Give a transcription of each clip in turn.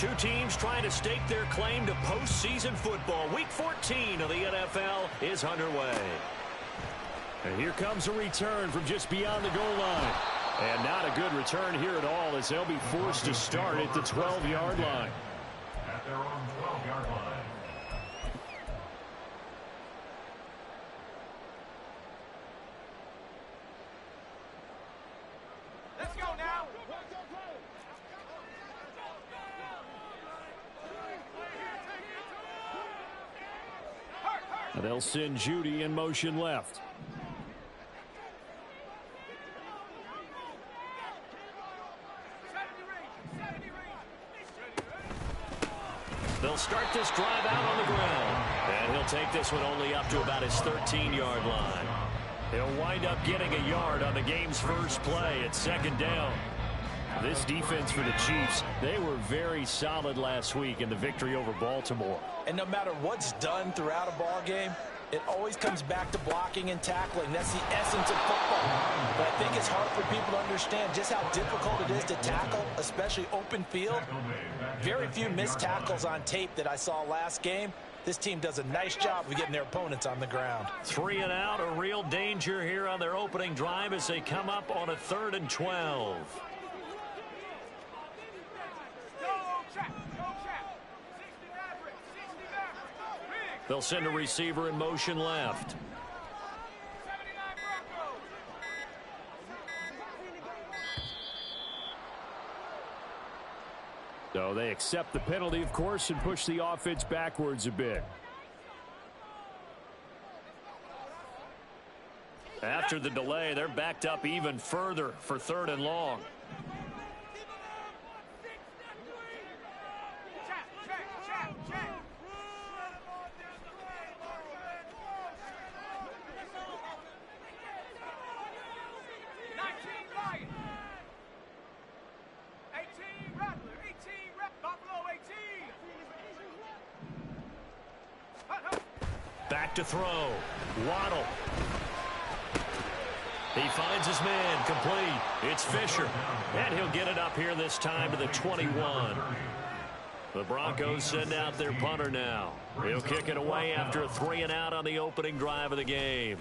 Two teams trying to stake their claim to postseason football. Week 14 of the NFL is underway. And here comes a return from just beyond the goal line. And not a good return here at all, as they'll be forced to start at the 12-yard line. At their own 12-yard line. Let's go now. They'll send Judy in motion left. They'll start this drive out on the ground. And he'll take this one only up to about his 13-yard line. He'll wind up getting a yard on the game's first play at second down. This defense for the Chiefs, they were very solid last week in the victory over Baltimore. And no matter what's done throughout a ball game, it always comes back to blocking and tackling. That's the essence of football. But I think it's hard for people to understand just how difficult it is to tackle, especially open field. Very few missed tackles on tape that I saw last game. This team does a nice job of getting their opponents on the ground. 3 and out, a real danger here on their opening drive as they come up on a 3rd and 12. They'll send a receiver in motion left. So they accept the penalty, of course, and push the offense backwards a bit. After the delay, they're backed up even further for 3rd and long. Back to throw. Waddle. He finds his man. Complete. It's Fisher. And he'll get it up here this time to the 21. The Broncos send out their punter now. He'll kick it away after a 3 and out on the opening drive of the game.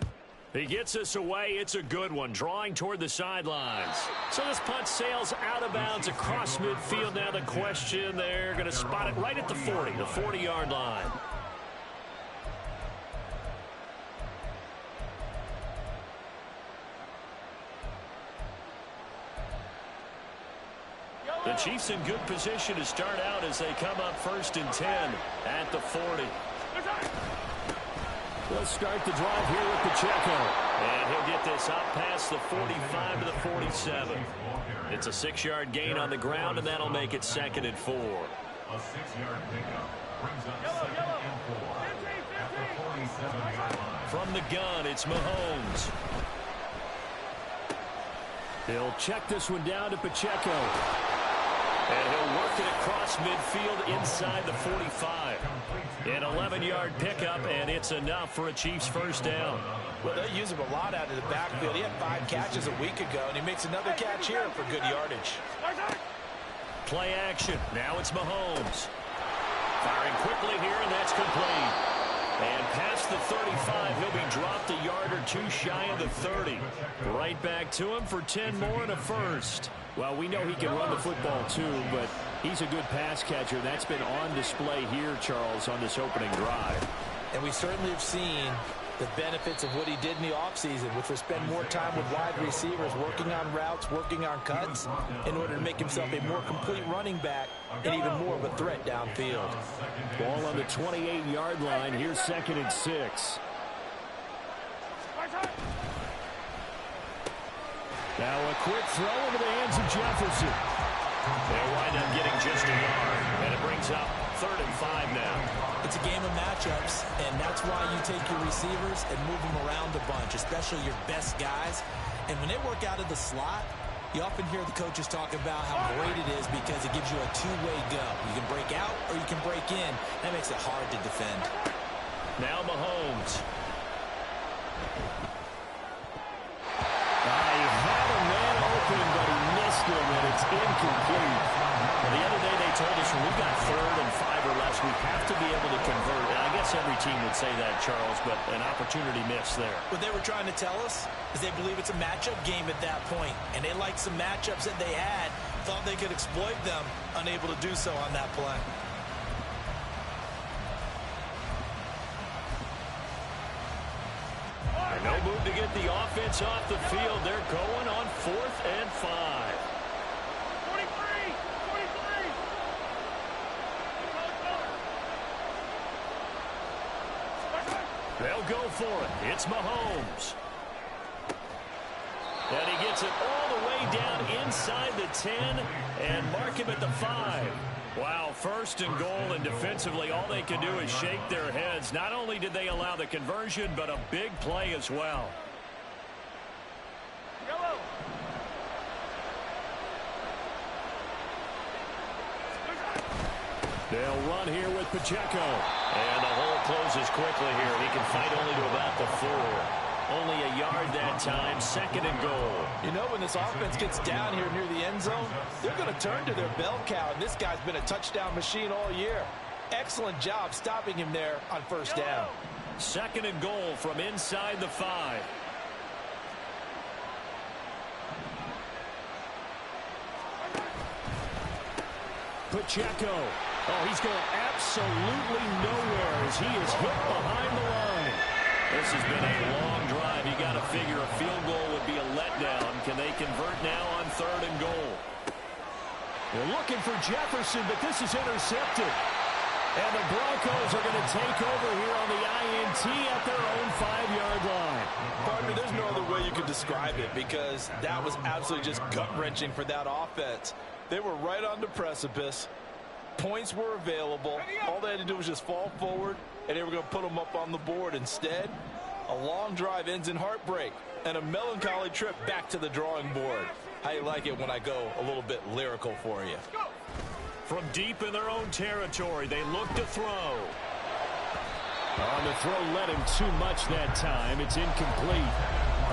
He gets this away. It's a good one, drawing toward the sidelines. So this punt sails out of bounds across midfield. Now the question, they're going to spot it right at the 40, the 40-yard line. The Chiefs in good position to start out as they come up 1st and 10 at the 40. They'll start the drive here with Pacheco. And he'll get this up past the 45 to the 47. It's a 6-yard gain on the ground, and that'll make it 2nd and 4. A 6-yard pickup brings up 2nd and 4 at the 47-yard line. From the gun, it's Mahomes. He'll check this one down to Pacheco. And he'll work it across midfield inside the 45. An 11-yard pickup, and it's enough for a Chiefs first down. Well, they use him a lot out of the backfield. He had 5 catches a week ago, and he makes another catch here for good yardage. Play action. Now it's Mahomes. Firing quickly here, and that's complete. And past the 35, he'll be dropped a yard or 2 shy of the 30. Right back to him for 10 more and a first. Well, we know he can run the football too, but he's a good pass catcher. That's been on display here, Charles, on this opening drive. And we certainly have seen the benefits of what he did in the offseason, which was spend more time with wide receivers, working on routes, working on cuts, in order to make himself a more complete running back and even more of a threat downfield. Ball on the 28-yard line. Here's 2nd and 6. Now a quick throw into the hands of Jefferson. They'll wind up getting just a yard, and it brings up 3rd and 5 now. It's a game of matchups, and that's why you take your receivers and move them around a bunch, especially your best guys. And when they work out of the slot, you often hear the coaches talk about how great it is because it gives you a two-way go. You can break out or you can break in. That makes it hard to defend. Now Mahomes. He had a man open, but he missed him, and it's incomplete. Well, the other day they told us when we got 3rd and 5 or less, we have to be able to convert. And I guess every team would say that, Charles, but an opportunity missed there. What they were trying to tell us is they believe it's a matchup game at that point, and they liked some matchups that they had, thought they could exploit them, unable to do so on that play. No move to get the offense off the field. They're going on 4th and 5. 43. They'll go for it. It's Mahomes. And he gets it all the way down inside the 10 and mark him at the 5. Wow, 1st and goal, and defensively all they can do is shake their heads. Not only did they allow the conversion, but a big play as well. Yellow. They'll run here with Pacheco. And the hole closes quickly here. He can fight only to about the 4. Only a yard that time, 2nd and goal. You know, when this offense gets down here near the end zone, they're going to turn to their bell cow, and this guy's been a touchdown machine all year. Excellent job stopping him there on 1st down. 2nd and goal from inside the 5. Pacheco. Oh, he's going absolutely nowhere as he is hit behind the line. This has been a long drive. You got to figure a field goal would be a letdown. Can they convert now on 3rd and goal? They're looking for Jefferson, but this is intercepted. And the Broncos are going to take over here on the INT at their own 5-yard line. Partner, there's no other way you could describe it because that was absolutely just gut-wrenching for that offense. They were right on the precipice. Points were available. All they had to do was just fall forward, and they were going to put them up on the board. Instead, a long drive ends in heartbreak and a melancholy trip back to the drawing board. How you like it when I go a little bit lyrical for you? From deep in their own territory, they look to throw. On the throw, led him too much that time. It's incomplete.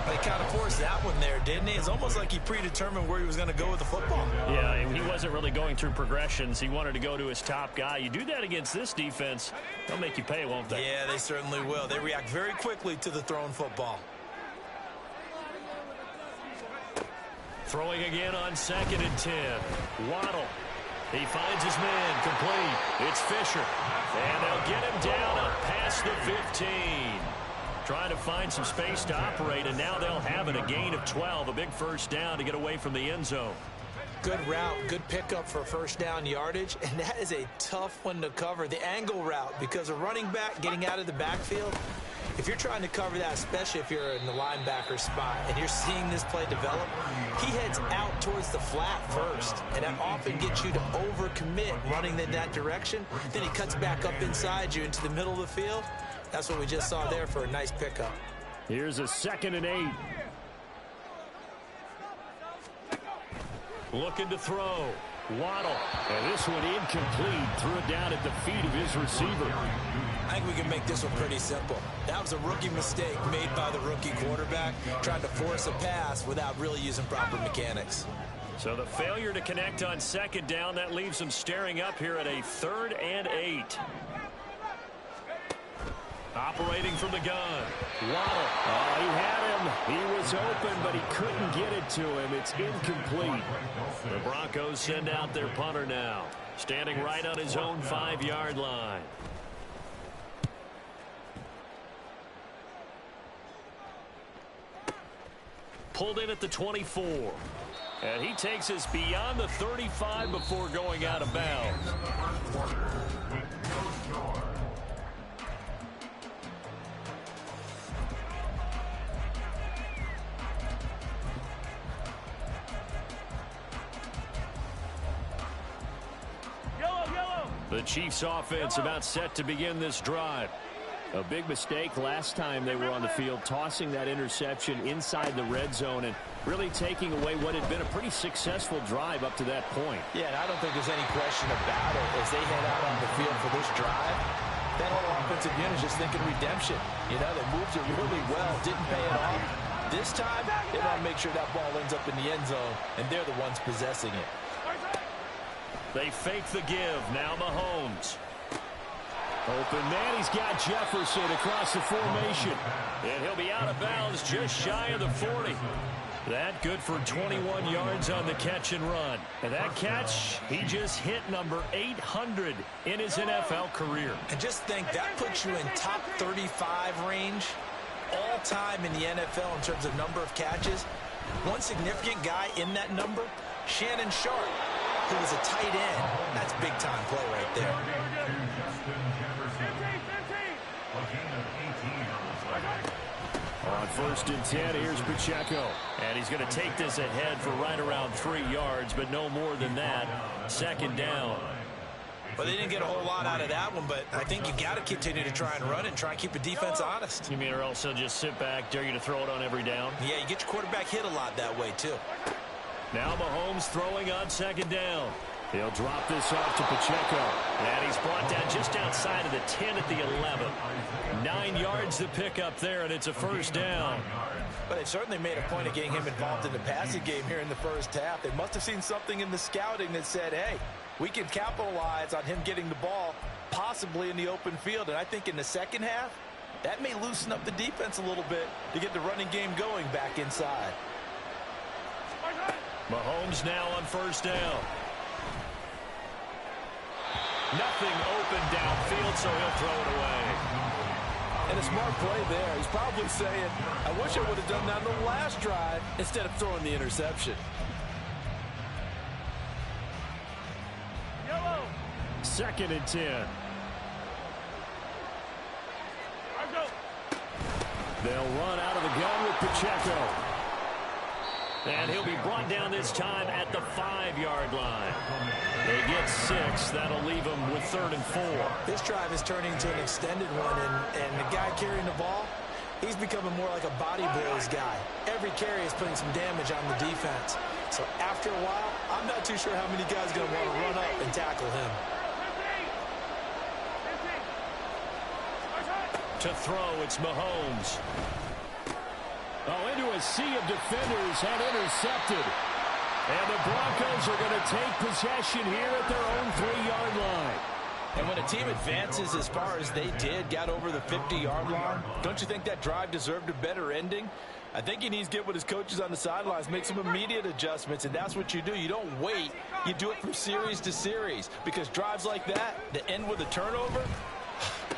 They kind of forced that one there, didn't he? It's almost like he predetermined where he was going to go with the football. Yeah, he wasn't really going through progressions. He wanted to go to his top guy. You do that against this defense, they'll make you pay, won't they? Yeah, they certainly will. They react very quickly to the thrown football. Throwing again on 2nd and 10. Waddle. He finds his man, complete. It's Fisher. And they'll get him down up past the 15. Trying to find some space to operate, and now they'll have it. A gain of 12, a big 1st down to get away from the end zone. Good route, good pickup for 1st down yardage, and that is a tough one to cover, the angle route, because a running back getting out of the backfield, if you're trying to cover that, especially if you're in the linebacker spot and you're seeing this play develop, he heads out towards the flat first, and that often gets you to overcommit running in that direction. Then he cuts back up inside you into the middle of the field. That's what we just saw there for a nice pickup. Here's a 2nd and 8. Looking to throw. Waddle. And this one incomplete. Threw it down at the feet of his receiver. I think we can make this one pretty simple. That was a rookie mistake made by the rookie quarterback, trying to force a pass without really using proper mechanics. So the failure to connect on 2nd down, that leaves them staring up here at a 3rd and 8. Operating from the gun. Waddle. Oh, he had him. He was open, but he couldn't get it to him. It's incomplete. The Broncos send out their punter now. Standing right on his own 5-yard line. Pulled in at the 24. And he takes us beyond the 35 before going out of bounds. The Chiefs offense about set to begin this drive. A big mistake last time they were on the field, tossing that interception inside the red zone and really taking away what had been a pretty successful drive up to that point. Yeah, and I don't think there's any question about it as they head out on the field for this drive. That whole offensive unit is just thinking redemption. You know, they moved it really well, didn't pay it off. This time, they want to make sure that ball ends up in the end zone, and they're the ones possessing it. They fake the give. Now Mahomes. Open man. He's got Jefferson across the formation. And he'll be out of bounds just shy of the 40. That good for 21 yards on the catch and run. And that catch, he just hit number 800 in his NFL career. And just think, that puts you in top 35 range all time in the NFL in terms of number of catches. One significant guy in that number, Shannon Sharp, who was a tight end. That's big-time play right there. On 1st and 10, here's Pacheco. And he's going to take this ahead for right around 3 yards, but no more than that. 2nd down. Well, they didn't get a whole lot out of that one, but I think you got to continue to try and run it and try and keep the defense honest. You mean, or else they'll just sit back, dare you to throw it on every down? Yeah, you get your quarterback hit a lot that way, too. Now Mahomes throwing on 2nd down. He'll drop this off to Pacheco. And he's brought down just outside of the 10 at the 11. 9 yards to pick up there, and it's a 1st down. But they've certainly made a point of getting him involved in the passing game here in the first half. They must have seen something in the scouting that said, hey, we can capitalize on him getting the ball possibly in the open field. And I think in the second half, that may loosen up the defense a little bit to get the running game going back inside. Mahomes now on 1st down. Nothing open downfield, so he'll throw it away. And a smart play there. He's probably saying, I wish I would have done that on the last drive instead of throwing the interception. Yellow. 2nd and 10. They'll run out of the gun with Pacheco. And he'll be brought down this time at the 5-yard line. They get 6. That'll leave them with 3rd and 4. This drive is turning into an extended one, and the guy carrying the ball, he's becoming more like a body blows guy. Every carry is putting some damage on the defense. So after a while, I'm not too sure how many guys are going to want to run up and tackle him. To throw, it's Mahomes. Oh, into a sea of defenders and intercepted. And the Broncos are going to take possession here at their own 3-yard line. And when a team advances as far as they did, got over the 50-yard line, don't you think that drive deserved a better ending? I think he needs to get with his coaches on the sidelines, make some immediate adjustments, and that's what you do. You don't wait. You do it from series to series, because drives like that end with a turnover,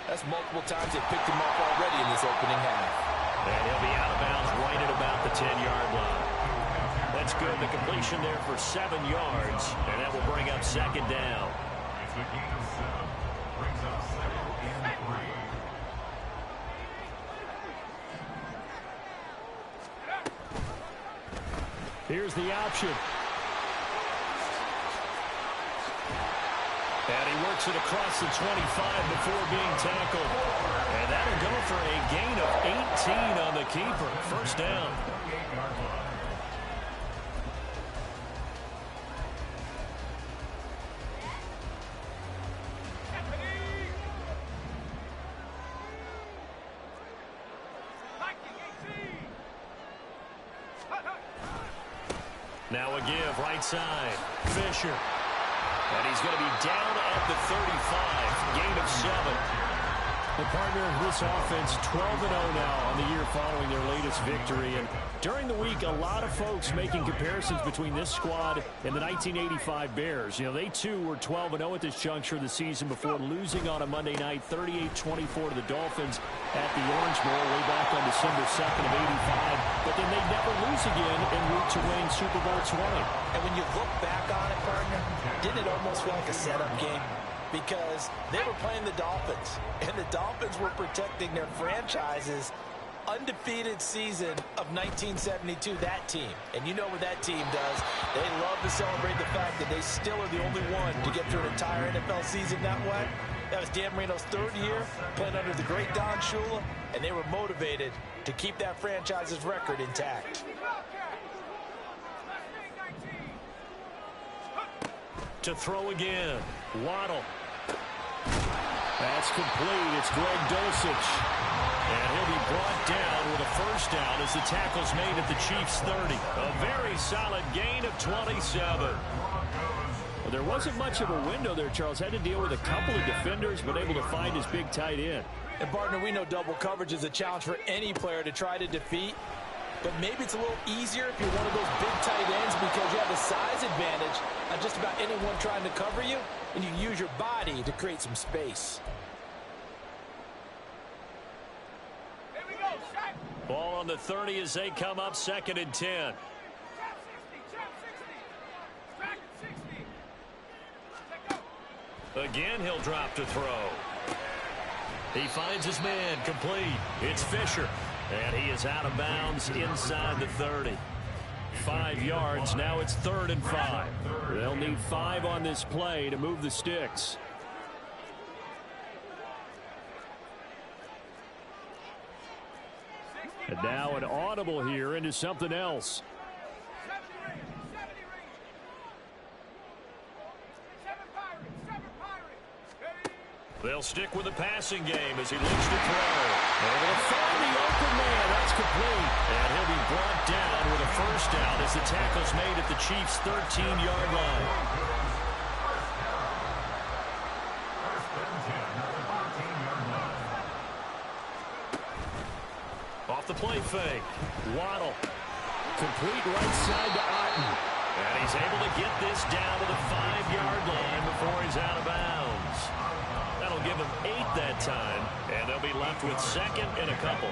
that's multiple times they picked him up already in this opening half. And he'll be out of bounds right at about the 10-yard line. That's good. The completion there for 7 yards, and that will bring up 2nd down. It's a gain of 7. Brings up 2nd and 3. Here's the option. And he works it across the 25 before being tackled. And that'll go for a gain of 18 on the keeper. 1st down. Now a give, right side. Fisher. And he's going to be down at the 35. Gain of 7. The partner of this offense, 12-0 now on the year following their latest victory. And during the week, a lot of folks making comparisons between this squad and the 1985 Bears. You know, they too were 12-0 at this juncture of the season before losing on a Monday night, 38-24 to the Dolphins at the Orange Bowl way back on December 2nd of 85. But then they never lose again en route to winning Super Bowl 20. And when you look back on it, partner, didn't it almost feel like a setup game? Because they were playing the Dolphins, and the Dolphins were protecting their franchise's undefeated season of 1972, that team. And you know what that team does. They love to celebrate the fact that they still are the only one to get through an entire NFL season that way. That was Dan Marino's 3rd year, playing under the great Don Shula, and they were motivated to keep that franchise's record intact. To throw again, Waddle. That's complete. It's Greg Dulcich. And he'll be brought down with a 1st down as the tackle's made at the Chiefs' 30. A very solid gain of 27. Well, there wasn't much of a window there, Charles. Had to deal with a couple of defenders, but able to find his big tight end. And, partner, we know double coverage is a challenge for any player to try to defeat. But maybe it's a little easier if you're one of those big tight ends because you have a size advantage on just about anyone trying to cover you, and you use your body to create some space. Here we go, Shaq. Ball on the 30 as they come up 2nd and 10. Again, he'll drop to throw. He finds his man, complete. It's Fisher, and he is out of bounds inside the 30. 5 yards, now it's 3rd and 5. They'll need 5 on this play to move the sticks. And now an audible here into something else. They'll stick with the passing game as he looks to throw. And they'll find the open man. That's complete. And he'll be brought down with a first down as the tackle's made at the Chiefs' 13-yard line. Off the play fake. Waddle. Complete right side to Otten. And he's able to get this down to the 5-yard line before he's out of bounds. That'll give him 8 that time, and they'll be left with 2nd and a couple.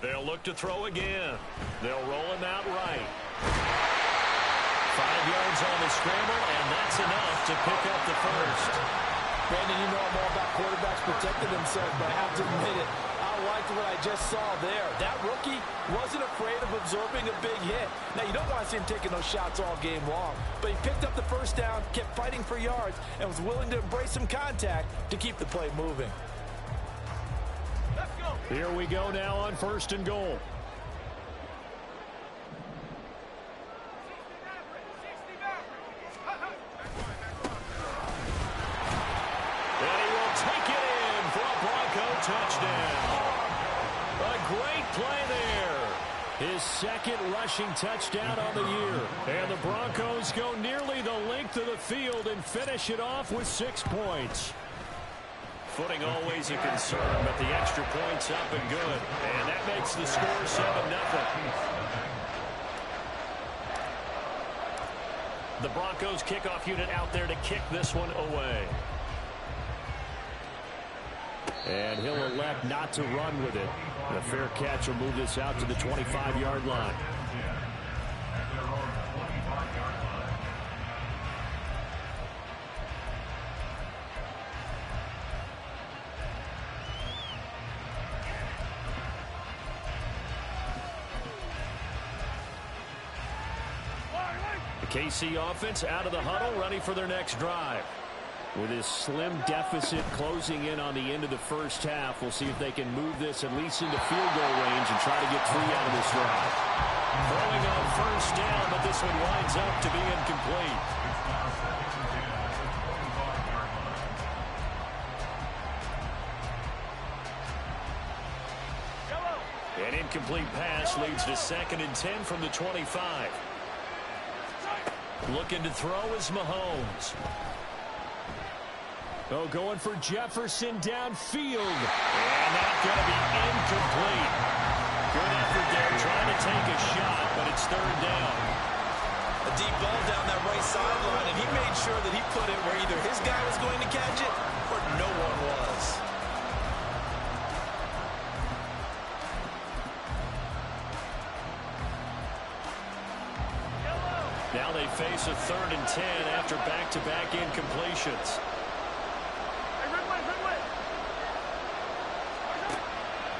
They'll look to throw again. They'll roll him out right. 5 yards on the scramble, and that's enough to pick up the first. Brandon, you know I'm all about quarterbacks protecting themselves, but I have to admit it. I liked what I just saw there. That rookie wasn't afraid of absorbing a big hit. Now, you don't want to see him taking those shots all game long, but he picked up the first down, kept fighting for yards, and was willing to embrace some contact to keep the play moving. Let's go. Here we go now on 1st and goal. Touchdown. A great play there. His 2nd rushing touchdown on the year. And the Broncos go nearly the length of the field and finish it off with 6 points. Footing always a concern, but the extra point's up and good. And that makes the score 7-0. The Broncos kickoff unit out there to kick this one away. And he'll elect not to run with it. The fair catch will move this out to the 25-yard line. The KC offense out of the huddle, ready for their next drive. With his slim deficit closing in on the end of the first half, we'll see if they can move this at least into field goal range and try to get 3 out of this drive. Throwing on first down, but this one winds up to be incomplete. An incomplete pass leads to 2nd and 10 from the 25. Looking to throw is Mahomes. Oh, going for Jefferson downfield. And that's going to be incomplete. Good effort there, trying to take a shot, but it's 3rd down. A deep ball down that right sideline, and he made sure that he put it where either his guy was going to catch it or no one was. Now they face a 3rd and 10 after back-to-back incompletions.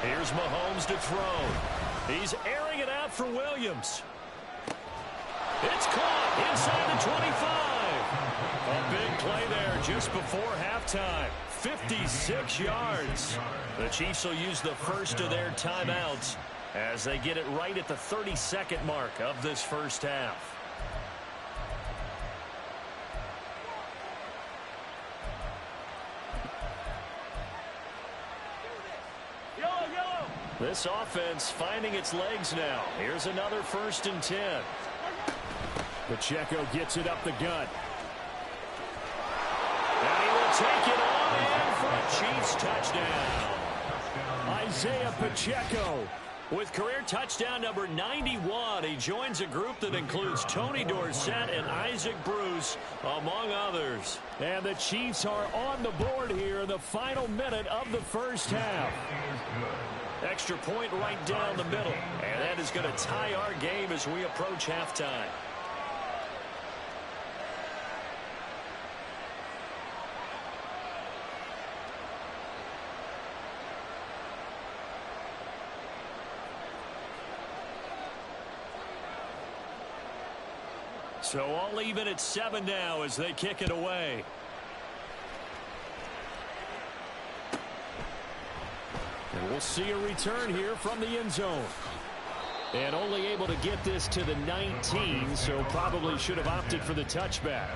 Here's Mahomes to throw. He's airing it out for Williams. It's caught inside the 25. A big play there just before halftime. 56 yards. The Chiefs will use the first of their timeouts as they get it right at the 32nd mark of this first half. This offense finding its legs now. Here's another 1st and 10. Pacheco gets it up the gut. And he will take it on in for a Chiefs touchdown. Isaiah Pacheco with career touchdown number 91. He joins a group that includes Tony Dorsett and Isaac Bruce, among others. And the Chiefs are on the board here in the final minute of the first half. Extra point right down the middle. And that is going to tie our game as we approach halftime. So all even at 7 now as they kick it away. And we'll see a return here from the end zone. And only able to get this to the 19, so probably should have opted for the touchback.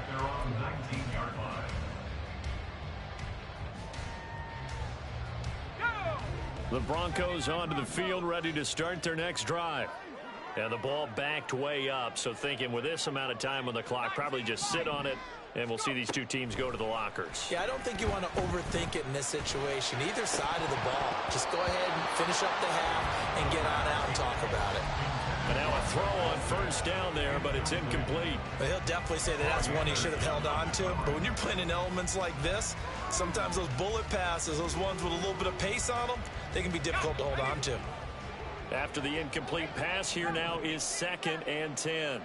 The Broncos onto the field, ready to start their next drive. And the ball backed way up, so thinking with this amount of time on the clock, probably just sit on it, and we'll see these two teams go to the lockers. Yeah, I don't think you want to overthink it in this situation. Either side of the ball. Just go ahead and finish up the half and get on out and talk about it. And now a throw on 1st down there, but it's incomplete. But he'll definitely say that that's one he should have held on to. But when you're playing in elements like this, sometimes those bullet passes, those ones with a little bit of pace on them, they can be difficult to hold on to. After the incomplete pass, here now is 2nd and 10.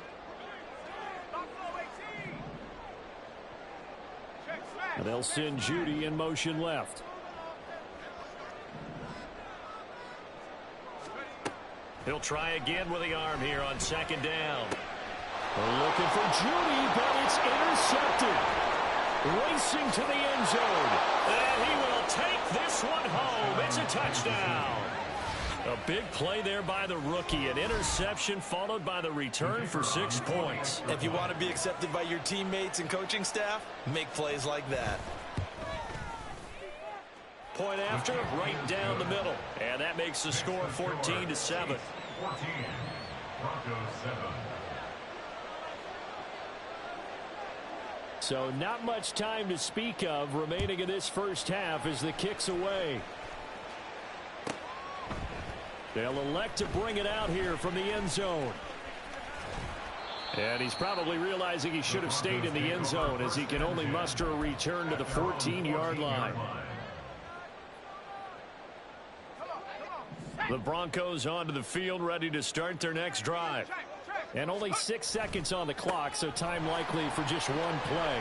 And they'll send Judy in motion left. He'll try again with the arm here on 2nd down. They're looking for Judy, but it's intercepted. Racing to the end zone. And he will take this one home. It's a touchdown. A big play there by the rookie. An interception followed by the return for 6 points. If you want to be accepted by your teammates and coaching staff, make plays like that. Point after, right down the middle. And that makes the score 14-7. 14. Broncos 7. So not much time to speak of remaining in this first half as the kick's away. They'll elect to bring it out here from the end zone. And he's probably realizing he should have stayed in the end zone as he can only muster a return to the 14-yard line. The Broncos onto the field, ready to start their next drive. And only 6 seconds on the clock, so time likely for just one play.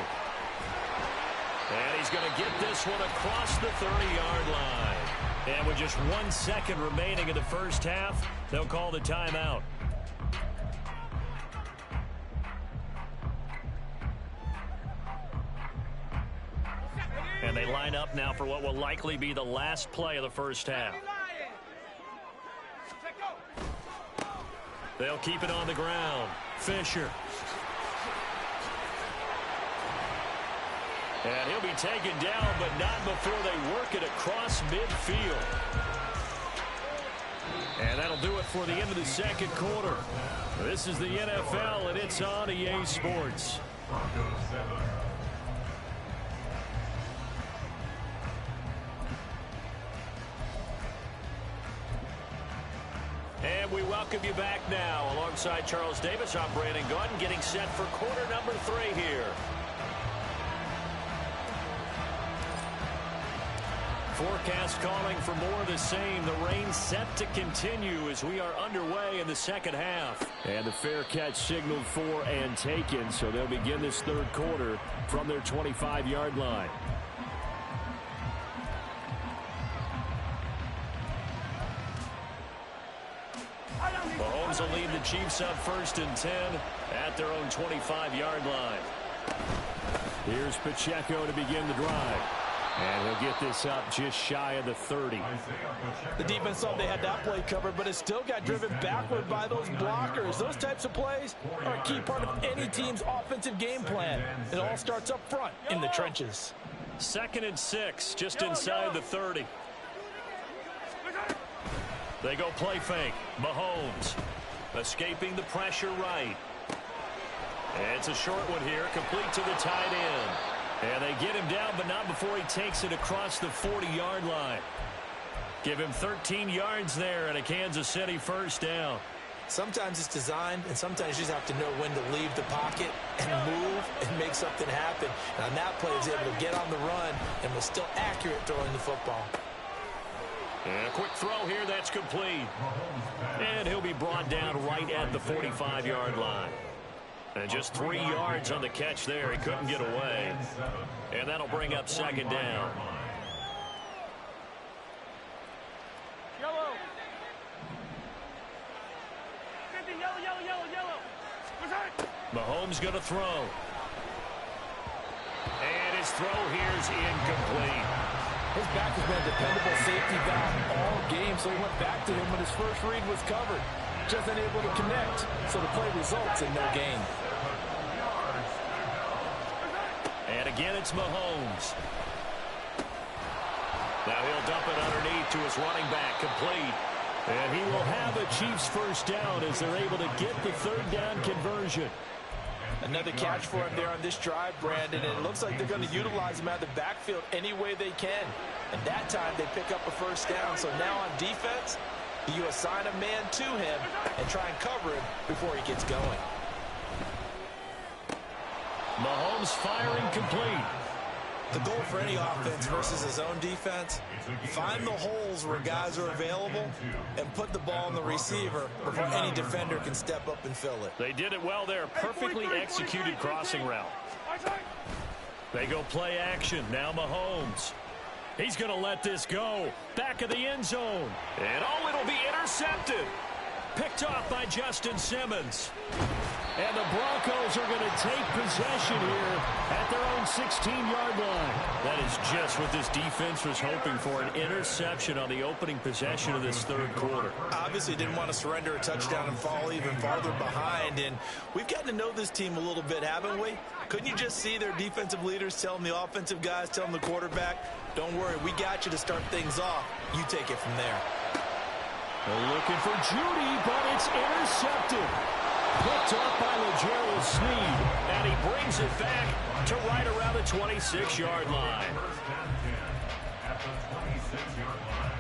And he's going to get this one across the 30-yard line. And with just 1 second remaining in the first half, they'll call the timeout. And they line up now for what will likely be the last play of the first half. They'll keep it on the ground. Fisher. And he'll be taken down, but not before they work it across midfield. And that'll do it for the end of the second quarter. This is the NFL, and it's on EA Sports. And we welcome you back now. Alongside Charles Davis, I'm Brandon Gaudin, getting set for quarter number 3 here. Forecast calling for more of the same. The rain set to continue as we are underway in the second half. And the fair catch signaled for and taken, so they'll begin this third quarter from their 25-yard line. Mahomes will lead the Chiefs up 1st and 10 at their own 25-yard line. Here's Pacheco to begin the drive. And he'll get this up just shy of the 30. The defense thought they had that play covered, but it still got driven backward by those blockers. Those types of plays are a key part of any team's offensive game plan. It all starts up front in the trenches. 2nd and 6, just inside the 30. They go play fake. Mahomes escaping the pressure right. And it's a short one here, complete to the tight end. And they get him down, but not before he takes it across the 40-yard line. Give him 13 yards there and a Kansas City first down. Sometimes it's designed, and sometimes you just have to know when to leave the pocket and move and make something happen. And on that play, he was able to get on the run and was still accurate throwing the football. And a quick throw here, that's complete. And he'll be brought down right at the 45-yard line. And just 3 yards on the catch there. He couldn't get away. And that'll bring up second down. Yellow. 50, yellow. Mahomes going to throw. And his throw here's incomplete. His back has been a dependable safety valve all game, so he went back to him when his first read was covered. Just unable to connect, so the play results in no gain. And again, it's Mahomes. Now he'll dump it underneath to his running back, complete. And he will have a Chiefs first down as they're able to get the third down conversion. Another catch for him there on this drive, Brandon, and it looks like they're going to utilize him out of the backfield any way they can. And that time they pick up a first down. So now on defense, you assign a man to him and try and cover him before he gets going. Mahomes firing complete. The goal for any offense versus his own defense, find the holes where guys are available and put the ball in the receiver before any defender can step up and fill it. They did it well there. Perfectly executed crossing route. They go play action. Now Mahomes. He's going to let this go. Back of the end zone. And oh, it'll be intercepted. Picked off by Justin Simmons. And the Broncos are going to take possession here at their own 16-yard line. That is just what this defense was hoping for, an interception on the opening possession of this third quarter. Obviously didn't want to surrender a touchdown and fall even farther behind. And we've gotten to know this team a little bit, haven't we? Couldn't you just see their defensive leaders telling the offensive guys, telling the quarterback, don't worry, we got you to start things off. You take it from there. They're looking for Judy, but it's intercepted. Picked up by L'Jarius Sneed, and he brings it back to right around the 26-yard line. First down 10 at the 26-yard line.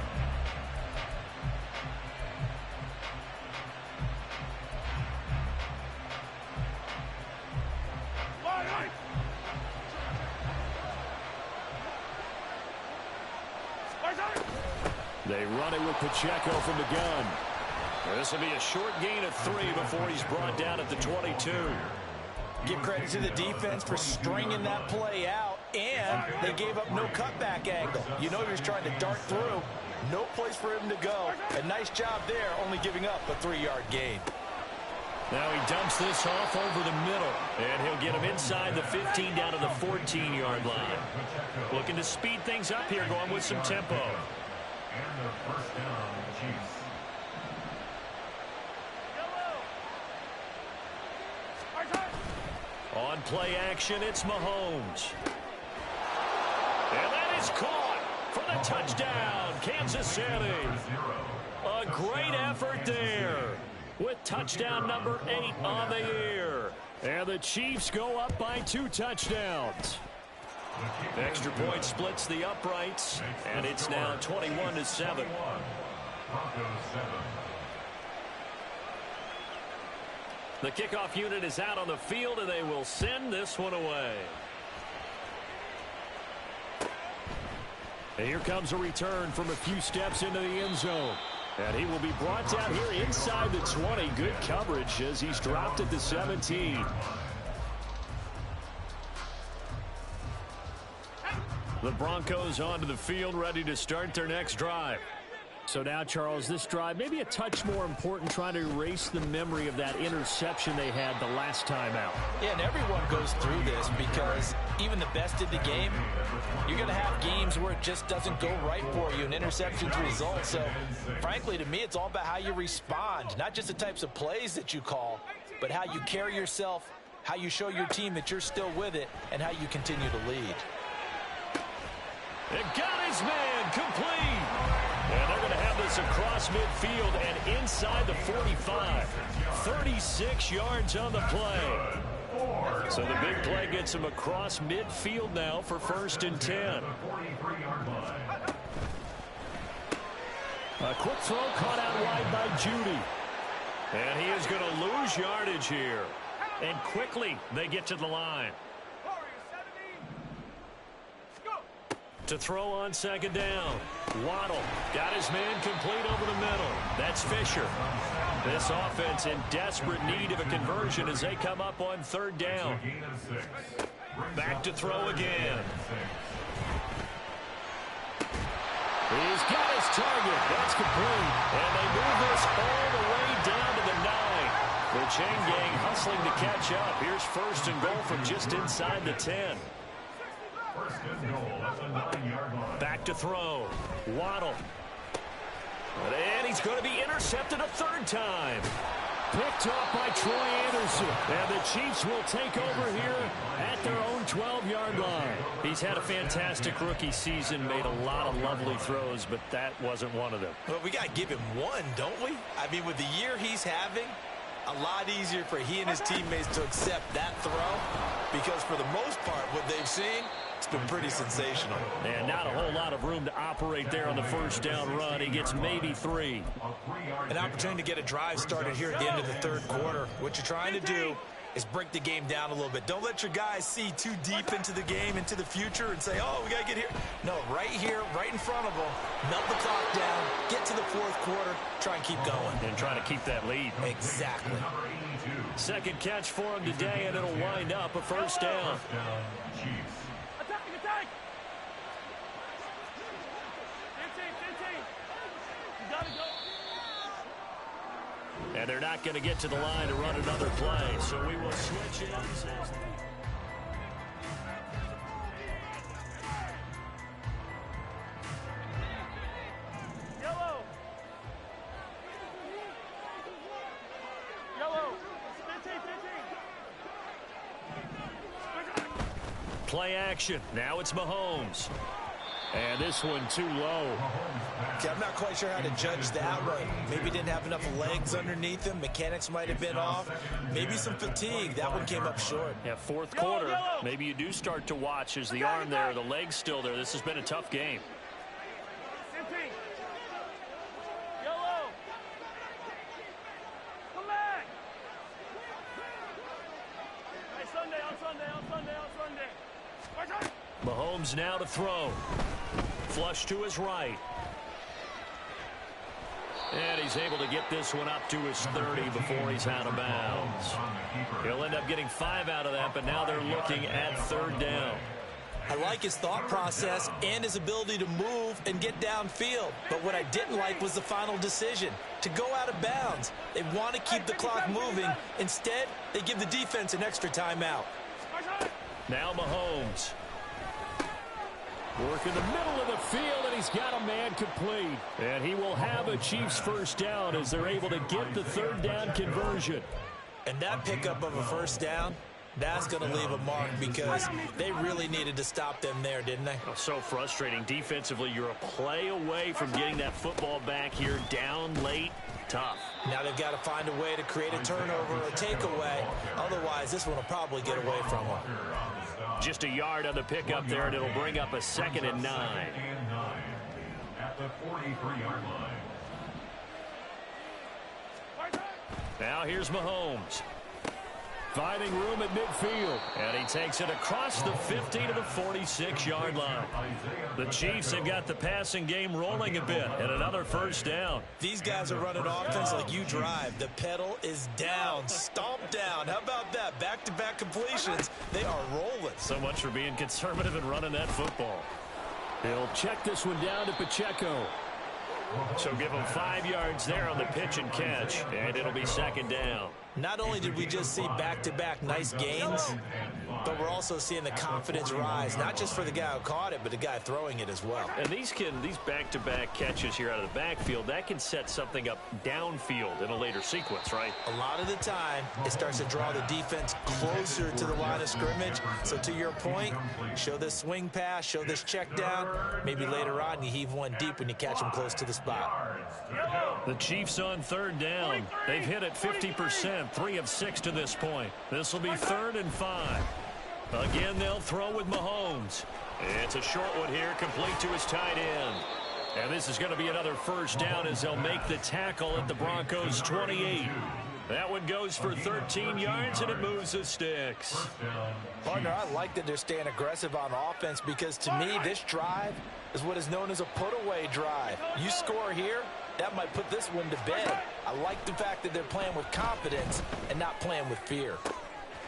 They run it with Pacheco from the gun. This will be a short gain of 3 before he's brought down at the 22. Give credit to the defense for stringing that play out, and they gave up no cutback angle. You know he was trying to dart through. No place for him to go. A nice job there, only giving up a 3-yard gain. Now he dumps this off over the middle, and he'll get him inside the 15 down to the 14-yard line. Looking to speed things up here, going with some tempo. And their first down, Chiefs. On play action, it's Mahomes. And that is caught for the touchdown, Kansas City. A great effort there with touchdown number 8 on the year. And the Chiefs go up by 2 touchdowns. Extra point splits the uprights, and it's now 21-7. Broncos 7. The kickoff unit is out on the field, and they will send this one away. And here comes a return from a few steps into the end zone. And he will be brought down here inside the 20. Good coverage as he's dropped at the 17. The Broncos onto the field, ready to start their next drive. So now, Charles, this drive may be a touch more important, trying to erase the memory of that interception they had the last time out. Yeah, and everyone goes through this because even the best in the game, you're going to have games where it just doesn't go right for you, and interceptions result. So, frankly, to me, it's all about how you respond, not just the types of plays that you call, but how you carry yourself, how you show your team that you're still with it, and how you continue to lead. It got his man complete. And they're going to have this across midfield and inside the 45. 36 yards on the play. So the big play gets him across midfield now for 1st and 10. A quick throw caught out wide by Judy. And he is going to lose yardage here. And quickly they get to the line. To throw on 2nd down. Waddle got his man complete over the middle. That's Fisher. This offense in desperate need of a conversion as they come up on 3rd down. Back to throw again. He's got his target. That's complete. And they move this all the way down to the 9. The chain gang hustling to catch up. Here's 1st and goal from just inside the 10. Back to throw. Waddle. And he's going to be intercepted a 3rd time. Picked off by Troy Anderson. And the Chiefs will take over here at their own 12-yard line. He's had a fantastic rookie season, made a lot of lovely throws, but that wasn't one of them. Well, we got to give him one, don't we? I mean, with the year he's having, a lot easier for he and his teammates to accept that throw because for the most part, what they've seen, it's been pretty sensational. And not a whole lot of room to operate there on the 1st down run. He gets maybe 3. An opportunity to get a drive started here at the end of the 3rd quarter. What you're trying to do is break the game down a little bit. Don't let your guys see too deep into the game, into the future, and say, oh, we got to get here. No, right here, right in front of them, melt the clock down, get to the 4th quarter, try and keep going. And try to keep that lead. Exactly. 2nd catch for him today, and it'll wind up a 1st down. Attack! 15. You gotta go. And they're not going to get to the line to run another play, so we will switch it up. Yellow. 15. Play action. Now it's Mahomes. And this one too low. Okay, I'm not quite sure how to judge that one. Maybe didn't have enough legs underneath him. Mechanics might have been off. Maybe some fatigue. That one came up short. Yeah, 4th quarter. Maybe you do start to watch as the arm there, the leg's still there. This has been a tough game. 15. Yellow. Come back. Hey, Sunday. Mahomes now to throw. Flush to his right. And he's able to get this one up to his 30 before he's out of bounds. He'll end up getting 5 out of that, but now they're looking at 3rd down. I like his thought process and his ability to move and get downfield. But what I didn't like was the final decision, to go out of bounds. They want to keep the clock moving. Instead, they give the defense an extra timeout. Now Mahomes. Work in the middle of the field, and he's got a man complete. And he will have a Chiefs 1st down as they're able to get the 3rd down conversion. And that pickup of a 1st down, that's going to leave a mark because they really needed to stop them there, didn't they? Oh, so frustrating. Defensively, you're a play away from getting that football back here down late. Tough. Now they've got to find a way to create a turnover or a takeaway. Otherwise, this one will probably get away from them. Just a yard on the pickup there, and it'll bring up a 2nd and 9. At the 43-yard line. Now here's Mahomes. Finding room at midfield. And he takes it across the 50 to the 46-yard line. The Chiefs have got the passing game rolling a bit, and another 1st down. These guys are running offense like you drive. The pedal is down, stomped down. How about that? Back-to-back completions. They are rolling. So much for being conservative and running that football. He'll check this one down to Pacheco. So give him 5 yards there on the pitch and catch, and it'll be 2nd down. Not only did we just see back-to-back nice gains, But we're also seeing the confidence rise, not just for the guy who caught it, but the guy throwing it as well. And these back-to-back catches here out of the backfield, that can set something up downfield in a later sequence, right? A lot of the time, it starts to draw the defense closer to the line of scrimmage. So to your point, show this swing pass, show this check down. Maybe later on you heave one deep when you catch them close to the spot. The Chiefs on third down. They've hit it 50%, 3 of 6 to this point. This will be 3rd and 5. Again, they'll throw with Mahomes. It's a short one here, complete to his tight end. And this is going to be another first down as they'll make the tackle at the Broncos' 28. That one goes for 13 yards, and it moves the sticks. Partner, I like that they're staying aggressive on offense because, to me, this drive is what is known as a put-away drive. You score here, that might put this one to bed. I like the fact that they're playing with confidence and not playing with fear.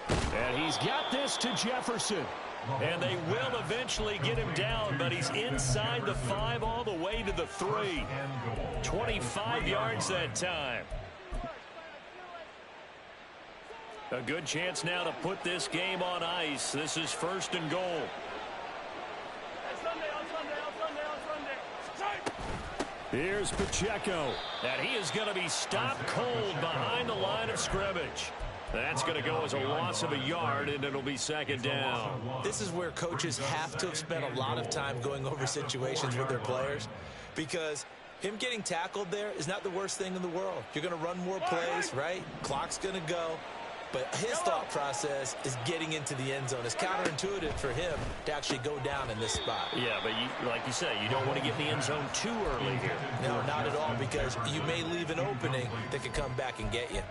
And he's got this to Jefferson. And they will eventually get him down, but he's inside the 5 all the way to the 3. 25 yards that time. A good chance now to put this game on ice. This is 1st and goal. Here's Pacheco. And he is going to be stopped cold behind the line of scrimmage. That's going to go as a loss of a yard, and it'll be 2nd down. This is where coaches have to have spent a lot of time going over situations with their players, because him getting tackled there is not the worst thing in the world. You're going to run more plays, right? Clock's going to go. But his thought process is getting into the end zone. It's counterintuitive for him to actually go down in this spot. Yeah, but like you say, you don't want to get in the end zone too early here. No, not at all, because you may leave an opening that could come back and get you.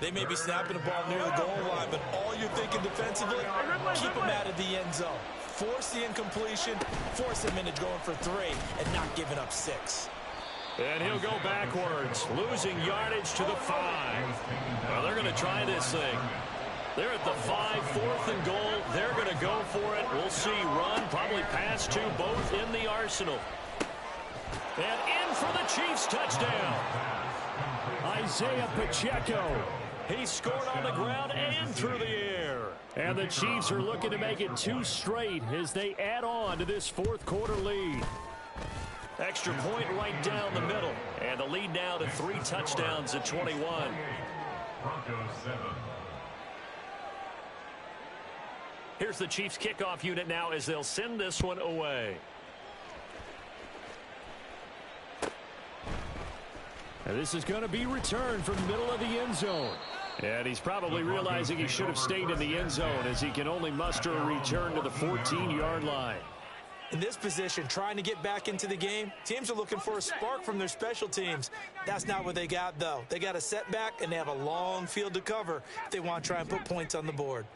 They may be snapping the ball near the goal line, but all you're thinking defensively, keep them out of the end zone. Force the incompletion, force them into going for 3, and not giving up 6. And he'll go backwards, losing yardage to the 5. Well, they're going to try this thing. They're at the 5, 4th and goal. They're going to go for it. We'll see run, probably pass to both in the arsenal. And in for the Chiefs touchdown. Isaiah Pacheco. He scored on the ground and through the air. And the Chiefs are looking to make it 2 straight as they add on to this 4th quarter lead. Extra point right down the middle. And the lead now to 3 touchdowns at 21. Broncos 7. Here's the Chiefs kickoff unit now as they'll send this one away. And this is going to be returned from the middle of the end zone. And he's probably realizing he should have stayed in the end zone as he can only muster a return to the 14-yard line. In this position, trying to get back into the game, teams are looking for a spark from their special teams. That's not what they got, though. They got a setback, and they have a long field to cover if they want to try and put points on the board.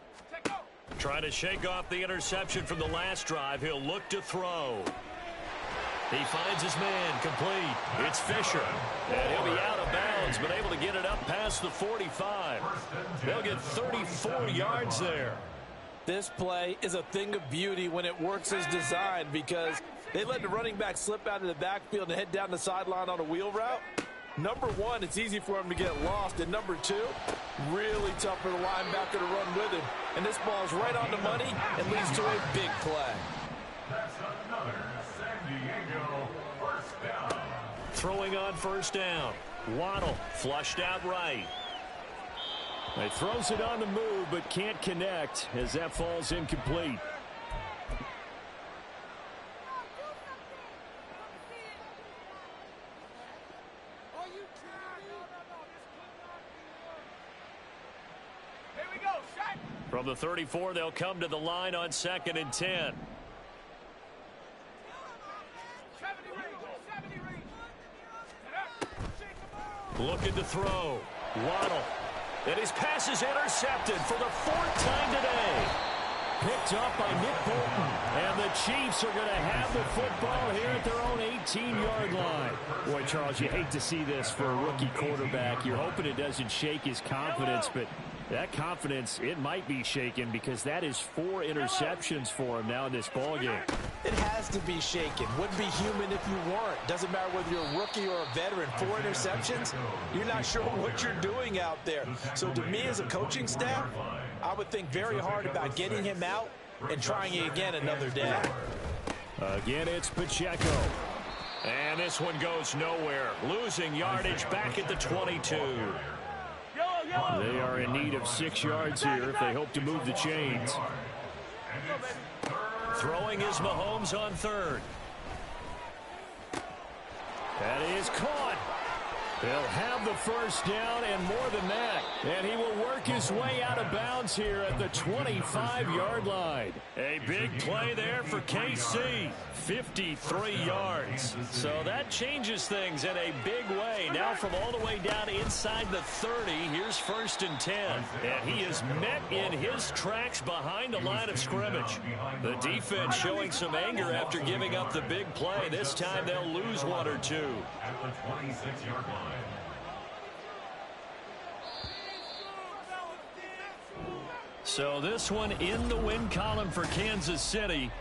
Trying to shake off the interception from the last drive. He'll look to throw. He finds his man complete. It's Fisher. And he'll be out of bounds, but able to get it up past the 45. They'll get 34 yards there. This play is a thing of beauty when it works as designed, because they let the running back slip out of the backfield and head down the sideline on a wheel route. Number 1, it's easy for him to get lost. And number 2, really tough for the linebacker to run with him. And this ball is right on the money and leads to a big play. That's another San Diego first down. Throwing on first down. Waddle flushed out right. He throws it on the move but can't connect as that falls incomplete. From the 34, they'll come to the line on 2nd and 10. Looking to throw. Waddle. And his pass is intercepted for the 4th time today. Picked up by Nick Bolton. And the Chiefs are going to have the football here at their own 18-yard line. Boy, Charles, you hate to see this for a rookie quarterback. You're hoping it doesn't shake his confidence, but that confidence, it might be shaken because that is 4 interceptions for him now in this ballgame. It has to be shaken. Wouldn't be human if you weren't. Doesn't matter whether you're a rookie or a veteran. 4 interceptions, you're not sure what you're doing out there. So to me as a coaching staff, I would think very hard about getting him out and trying it again another day. Again, it's Pacheco. And this one goes nowhere. Losing yardage back at the 22. They are in need of 6 yards here if they hope to move the chains. Throwing is Mahomes on third. That is caught. He'll have the first down and more than that. And he will work his way out of bounds here at the 25-yard line. A big play there for KC. 53 yards. So that changes things in a big way. Now from all the way down inside the 30, here's 1st and 10. And he is met in his tracks behind the line of scrimmage. The defense showing some anger after giving up the big play. This time they'll lose 1 or 2. At the 26-yard line. So this one in the win column for Kansas City.